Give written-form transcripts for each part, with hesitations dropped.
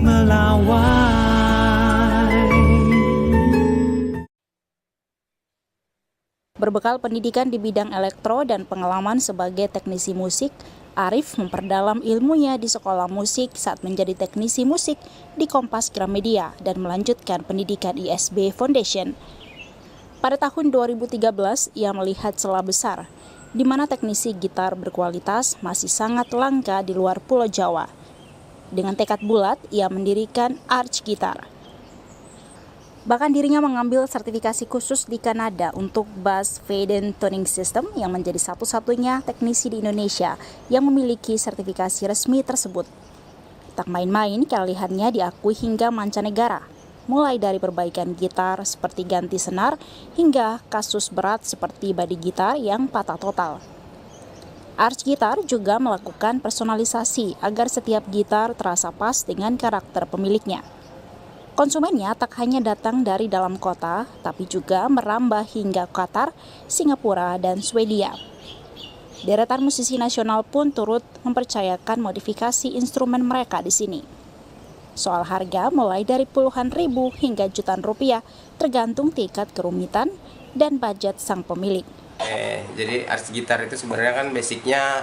melawai. Berbekal pendidikan di bidang elektro dan pengalaman sebagai teknisi musik, Arif memperdalam ilmunya di sekolah musik saat menjadi teknisi musik di Kompas Gramedia dan melanjutkan pendidikan ISB Foundation. Pada tahun 2013, ia melihat celah besar, di mana teknisi gitar berkualitas masih sangat langka di luar Pulau Jawa. Dengan tekad bulat, ia mendirikan Arch Guitar. Bahkan dirinya mengambil sertifikasi khusus di Kanada untuk Bass Faden Tuning System yang menjadi satu-satunya teknisi di Indonesia yang memiliki sertifikasi resmi tersebut. Tak main-main, keahliannya diakui hingga mancanegara, mulai dari perbaikan gitar seperti ganti senar hingga kasus berat seperti badi gitar yang patah total. Arch Guitar juga melakukan personalisasi agar setiap gitar terasa pas dengan karakter pemiliknya. Konsumennya tak hanya datang dari dalam kota, tapi juga merambah hingga Qatar, Singapura, dan Swedia. Deretan musisi nasional pun turut mempercayakan modifikasi instrumen mereka di sini. Soal harga mulai dari puluhan ribu hingga jutaan rupiah, tergantung tingkat kerumitan dan budget sang pemilik. Jadi Arch Guitar itu sebenarnya kan basicnya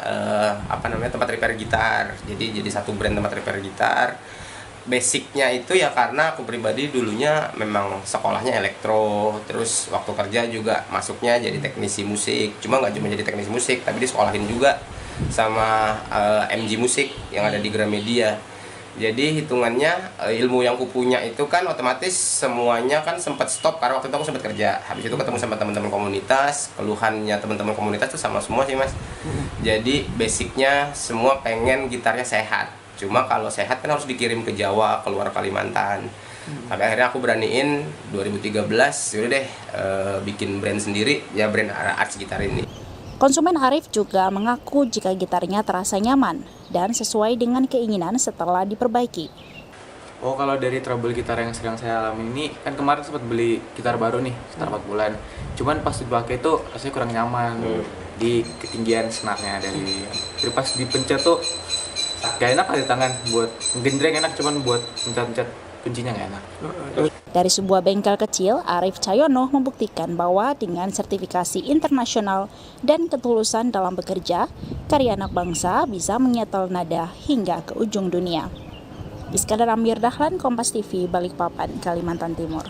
tempat repair gitar. Jadi satu brand tempat repair gitar. Basicnya itu ya karena aku pribadi dulunya memang sekolahnya elektro, terus waktu kerja juga masuknya jadi teknisi musik. Cuma nggak cuma jadi teknisi musik, tapi disekolahin juga sama MG Musik yang ada di Gramedia. Jadi hitungannya ilmu yang kupunya itu kan otomatis semuanya kan sempat stop karena waktu itu aku sempat kerja. Habis itu ketemu sama teman-teman komunitas, keluhannya teman-teman komunitas itu sama semua sih mas. Jadi basicnya semua pengen gitarnya sehat. Cuma kalau sehat kan harus dikirim ke Jawa, keluar Kalimantan. Sampai akhirnya aku beraniin 2013, yaudah deh bikin brand sendiri, ya brand Arch Guitar ini. Konsumen Arif juga mengaku jika gitarnya terasa nyaman dan sesuai dengan keinginan setelah diperbaiki. Oh, kalau dari trouble gitar yang sedang saya alami ini, kan kemarin sempat beli gitar baru nih, sekitar 4 bulan. Cuman pas dipakai tuh rasanya kurang nyaman di ketinggian senarnya dari pas dipencet tuh gak enak di tangan, buat gendreng enak, cuman buat pencet-pencet kuncinya gak enak. Dari sebuah bengkel kecil, Arif Cahyono membuktikan bahwa dengan sertifikasi internasional dan ketulusan dalam bekerja, karya anak bangsa bisa menyetel nada hingga ke ujung dunia. Iskandar Amir Dahlan, Kompas TV, Balikpapan, Kalimantan Timur.